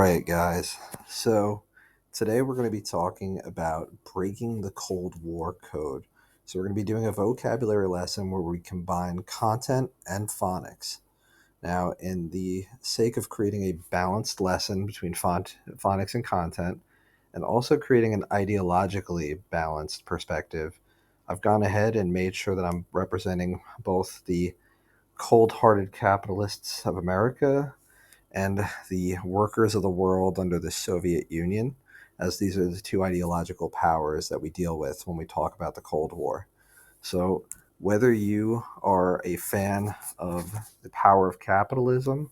right, guys. So today we're going to be talking about breaking the Cold War code. So we're going to be doing a vocabulary lesson where we combine content and phonics. Now, in the sake of creating a balanced lesson between phonics and content, and also creating an ideologically balanced perspective, I've gone ahead and made sure that I'm representing both the cold hearted capitalists of America and the workers of the world under the Soviet Union, as these are the two ideological powers that we deal with when we talk about the Cold War. So, whether you are a fan of the power of capitalism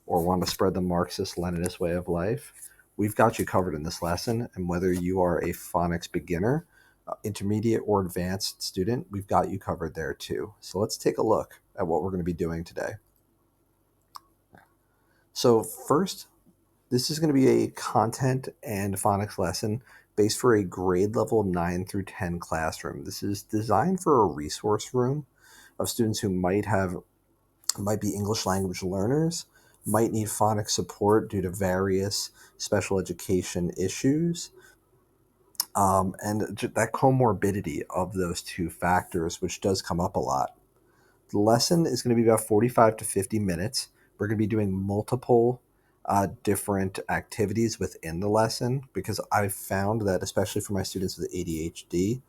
or want to spread the Marxist Leninist way of life, we've got you covered in this lesson. And whether you are a phonics beginner, intermediate, or advanced student, we've got you covered there too. So, let's take a look at what we're going to be doing today. So, first, this is going to be a content and phonics lesson based for a grade level 9 through 10 classroom. This is designed for a resource room of students who might be English language learners, might need phonics support due to various special education issues, and that comorbidity of those two factors, which does come up a lot. The lesson is going to be about 45 to 50 minutes. We're going to be doing multiple different activities within the lesson because I've found that, especially for my students with ADHD,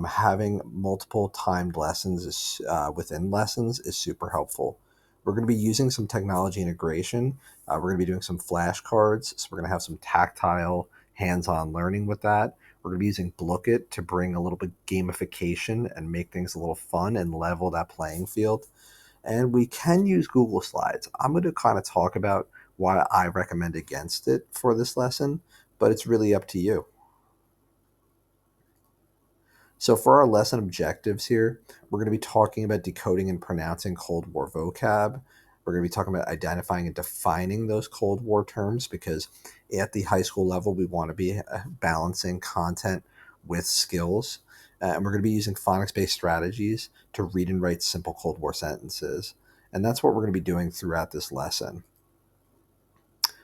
having multiple timed lessons within lessons is super helpful. We're going to be using some technology integration. We're going to be doing some flashcards. So we're going to have some tactile, hands-on learning with that. We're going to be using Blookit to bring a little bit gamification and make things a little fun and level that playing field. And we can use Google Slides. I'm going to kind of talk about why I recommend against it for this lesson, but it's really up to you. So, for our lesson objectives here, we're going to be talking about decoding and pronouncing Cold War vocab. We're going to be talking about identifying and defining those Cold War terms because at the high school level, we want to be balancing content with skills. And we're going to be using phonics based strategies to read and write simple Cold War sentences. And that's what we're going to be doing throughout this lesson.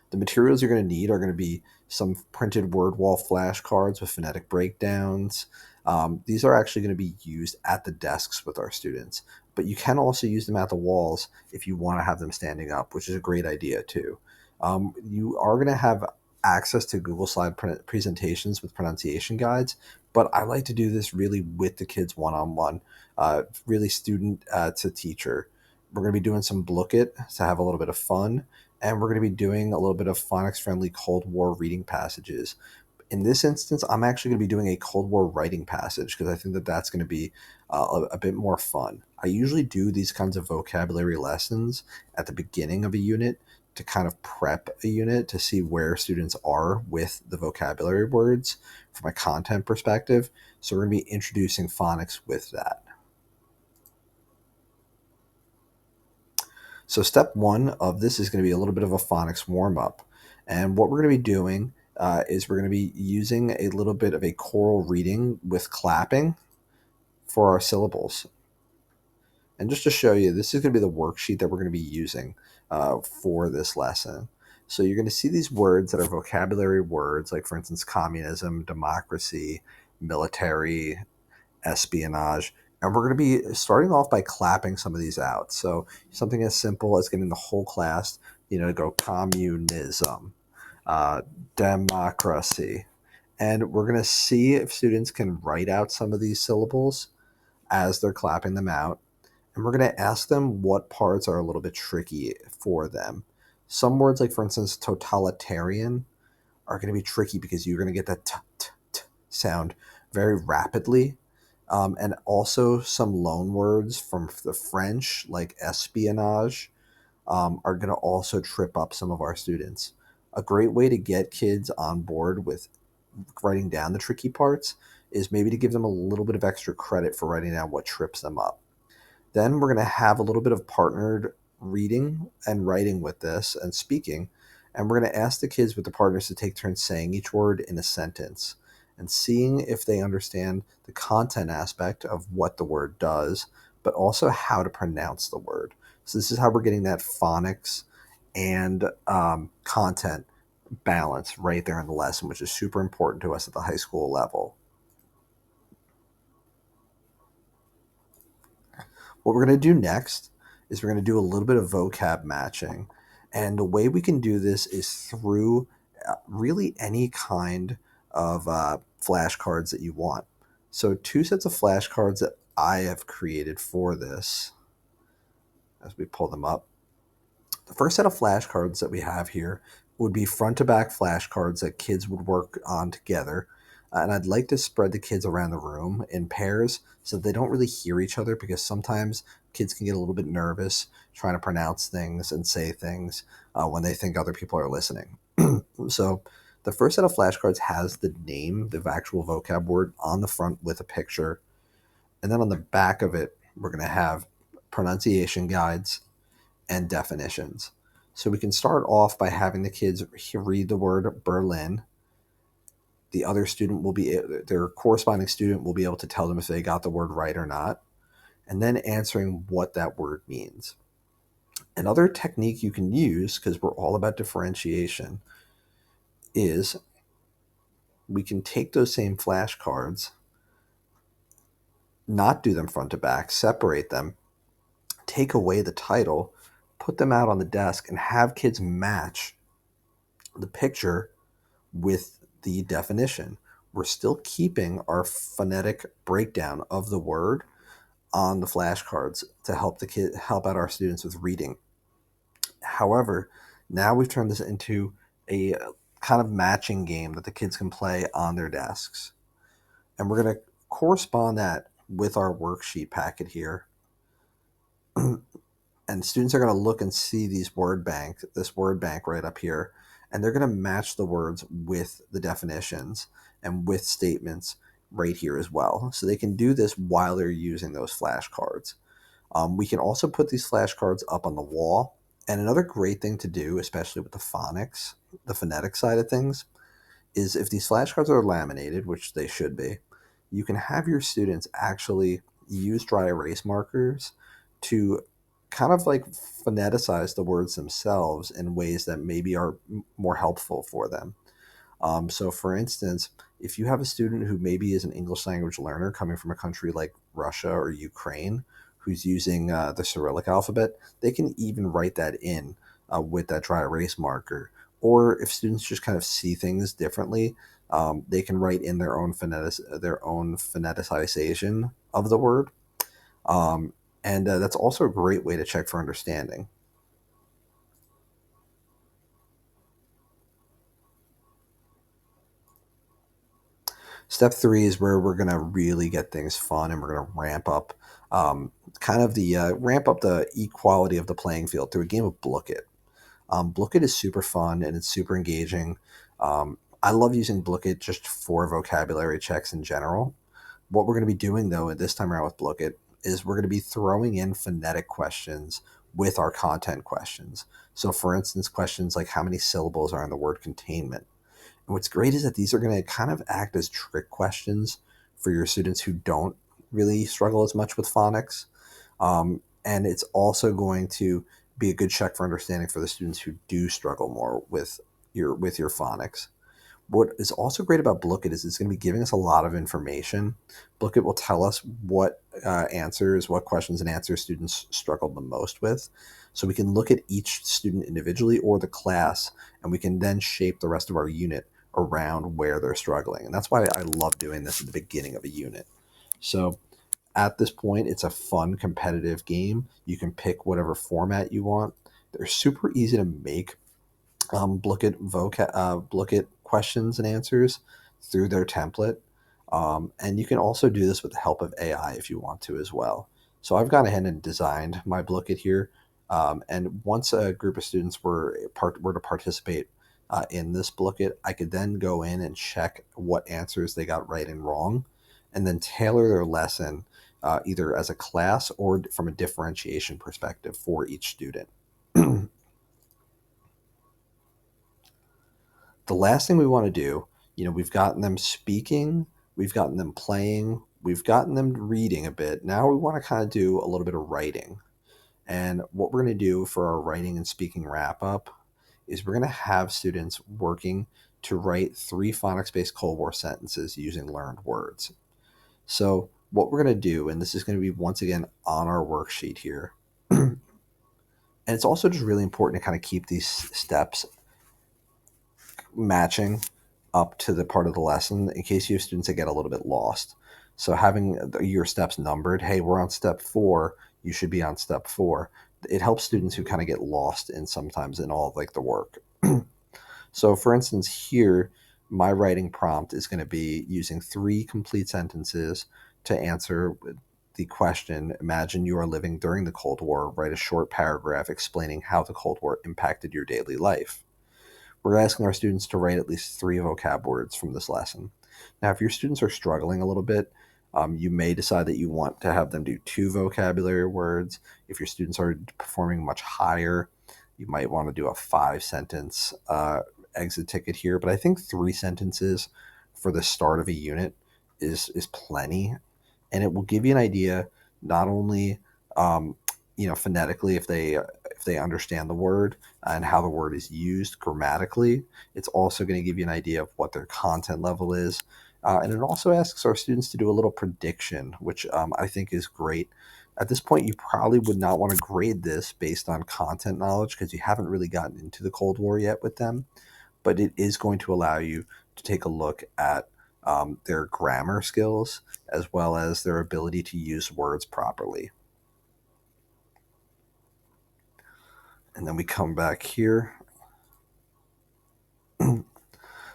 The materials you're going to need are going to be some printed word wall flashcards with phonetic breakdowns. These are actually going to be used at the desks with our students, but you can also use them at the walls if you want to have them standing up, which is a great idea too. You are going to have access to Google Slide presentations with pronunciation guides, but I like to do this really with the kids one-on-one, really student to teacher. We're going to be doing some Blookit to have a little bit of fun, and we're going to be doing a little bit of phonics-friendly Cold War reading passages. In this instance, I'm actually going to be doing a Cold War writing passage because I think that that's going to be a bit more fun. I usually do these kinds of vocabulary lessons at the beginning of a unit to kind of prep a unit to see where students are with the vocabulary words from a content perspective. So we're going to be introducing phonics with that. So step one of this is going to be a little bit of a phonics warm up. And what we're going to be doing is we're going to be using a little bit of a choral reading with clapping for our syllables. And just to show you, this is going to be the worksheet that we're going to be using for this lesson. So you're going to see these words that are vocabulary words, like for instance, communism, democracy, military, espionage. And we're going to be starting off by clapping some of these out. So something as simple as getting the whole class, to go communism, democracy. And we're going to see if students can write out some of these syllables as they're clapping them out. And we're going to ask them what parts are a little bit tricky for them. Some words, like for instance, totalitarian, are going to be tricky because you're going to get that t sound very rapidly. And also some loan words from the French, like espionage, are going to also trip up some of our students. A great way to get kids on board with writing down the tricky parts is maybe to give them a little bit of extra credit for writing down what trips them up. Then we're going to have a little bit of partnered reading and writing with this and speaking. And we're going to ask the kids with the partners to take turns saying each word in a sentence and seeing if they understand the content aspect of what the word does, but also how to pronounce the word. So this is how we're getting that phonics and content balance right there in the lesson, which is super important to us at the high school level. What we're going to do next is we're going to do a little bit of vocab matching. And the way we can do this is through really any kind of flashcards that you want. So, two sets of flashcards that I have created for this as we pull them up. The first set of flashcards that we have here would be front to back flashcards that kids would work on together. And I'd like to spread the kids around the room in pairs so that they don't really hear each other, because sometimes kids can get a little bit nervous trying to pronounce things and say things when they think other people are listening. So the first set of flashcards has the name, the actual vocab word on the front with a picture. And then on the back of it, we're going to have pronunciation guides and definitions. So we can start off by having the kids read the word Berlin. The other student will be, their corresponding student will be able to tell them if they got the word right or not, and then answering what that word means. Another technique you can use, because we're all about differentiation, is we can take those same flashcards, not do them front to back, separate them, take away the title, put them out on the desk, and have kids match the picture with the definition. We're still keeping our phonetic breakdown of the word on the flashcards to help out our students with reading. However, now we've turned this into a kind of matching game that the kids can play on their desks. And we're going to correspond that with our worksheet packet here. And students are going to look and see this word bank right up here, and they're going to match the words with the definitions and with statements right here as well. So they can do this while they're using those flashcards. We can also put these flashcards up on the wall. And another great thing to do, especially with the phonetic side of things, is if these flashcards are laminated, which they should be, you can have your students actually use dry erase markers to kind of like phoneticize the words themselves in ways that maybe are more helpful for them. So, for instance, if you have a student who maybe is an English language learner coming from a country like Russia or Ukraine who's using the Cyrillic alphabet, they can even write that in with that dry erase marker. Or if students just kind of see things differently, they can write in their own phoneticization of the word. And that's also a great way to check for understanding. Step three is where we're going to really get things fun, and we're going to ramp up the equality of the playing field through a game of Blook It. Blook It is super fun and it's super engaging. I love using Blook It just for vocabulary checks in general. What we're going to be doing, though, at this time around with Blook It is we're going to be throwing in phonetic questions with our content questions. So, for instance, questions like how many syllables are in the word containment. And what's great is that these are going to kind of act as trick questions for your students who don't really struggle as much with phonics. And it's also going to be a good check for understanding for the students who do struggle more with your phonics. What is also great about Blook It is it's going to be giving us a lot of information. Blook It will tell us what questions and answers students struggled the most with. So we can look at each student individually or the class, and we can then shape the rest of our unit around where they're struggling. And that's why I love doing this at the beginning of a unit. So at this point, it's a fun, competitive game. You can pick whatever format you want. They're super easy to make. Look at questions and answers through their template. And you can also do this with the help of AI if you want to as well. So I've gone ahead and designed my Blookit here. And once a group of students were to participate in this Blookit, I could then go in and check what answers they got right and wrong, and then tailor their lesson either as a class or from a differentiation perspective for each student. The last thing we want to do, we've gotten them speaking, we've gotten them playing, we've gotten them reading a bit. Now we want to kind of do a little bit of writing. And what we're going to do for our writing and speaking wrap up is we're going to have students working to write 3 phonics-based Cold War sentences using learned words. So what we're going to do, and this is going to be once again on our worksheet here, and it's also just really important to kind of keep these steps matching up to the part of the lesson in case you have students that get a little bit lost. So having your steps numbered, hey, we're on step 4, you should be on step 4. It helps students who kind of get lost in sometimes in all of like the work. So for instance, here, my writing prompt is going to be using 3 complete sentences to answer the question. Imagine you are living during the Cold War. Write a short paragraph explaining how the Cold War impacted your daily life. We're asking our students to write at least 3 vocab words from this lesson. Now, if your students are struggling a little bit, you may decide that you want to have them do 2 vocabulary words. If your students are performing much higher, you might want to do a 5 sentence exit ticket here. But I think 3 sentences for the start of a unit is plenty, and it will give you an idea not only phonetically if they understand the word and how the word is used grammatically. It's also going to give you an idea of what their content level is. And it also asks our students to do a little prediction, which I think is great. At this point, you probably would not want to grade this based on content knowledge because you haven't really gotten into the Cold War yet with them. But it is going to allow you to take a look at their grammar skills as well as their ability to use words properly. And then we come back here.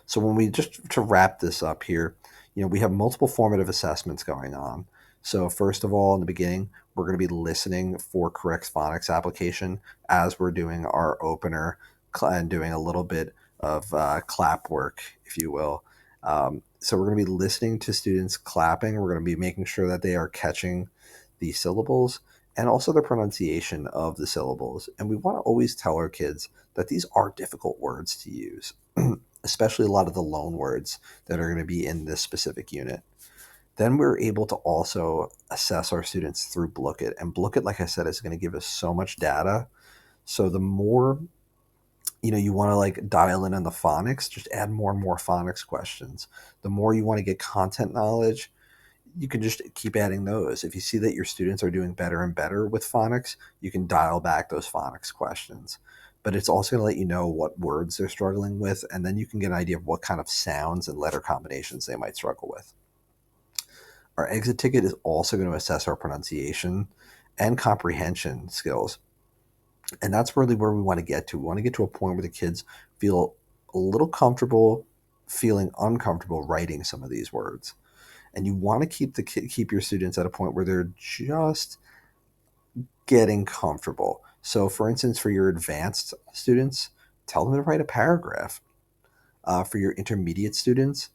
So when we just to wrap this up here, we have multiple formative assessments going on. So first of all, in the beginning, we're going to be listening for correct phonics application as we're doing our opener and doing a little bit of clap work, if you will. So we're going to be listening to students clapping. We're going to be making sure that they are catching the syllables and also the pronunciation of the syllables. And we want to always tell our kids that these are difficult words to use. Especially a lot of the loan words that are going to be in this specific unit. Then we're able to also assess our students through Blookit. And Blookit, like I said, is going to give us so much data. So the more you want to like dial in on the phonics, just add more and more phonics questions. The more you want to get content knowledge, you can just keep adding those. If you see that your students are doing better and better with phonics, you can dial back those phonics questions. But it's also going to let you know what words they're struggling with, and then you can get an idea of what kind of sounds and letter combinations they might struggle with. Our exit ticket is also going to assess our pronunciation and comprehension skills. And that's really where we want to get to. We want to get to a point where the kids feel a little comfortable feeling uncomfortable writing some of these words. And you want to keep your students at a point where they're just getting comfortable. So, for instance, for your advanced students, tell them to write a paragraph. For your intermediate students,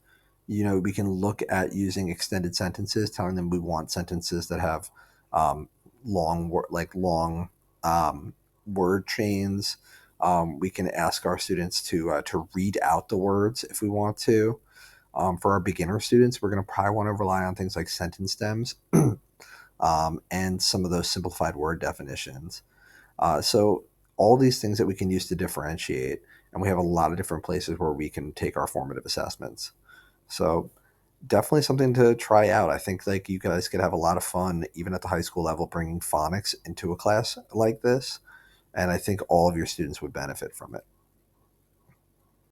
we can look at using extended sentences, telling them we want sentences that have long word chains. We can ask our students to read out the words if we want to. For our beginner students, we're going to probably want to rely on things like sentence stems and some of those simplified word definitions. So all these things that we can use to differentiate, and we have a lot of different places where we can take our formative assessments. So definitely something to try out. I think like you guys could have a lot of fun even at the high school level bringing phonics into a class like this, and I think all of your students would benefit from it.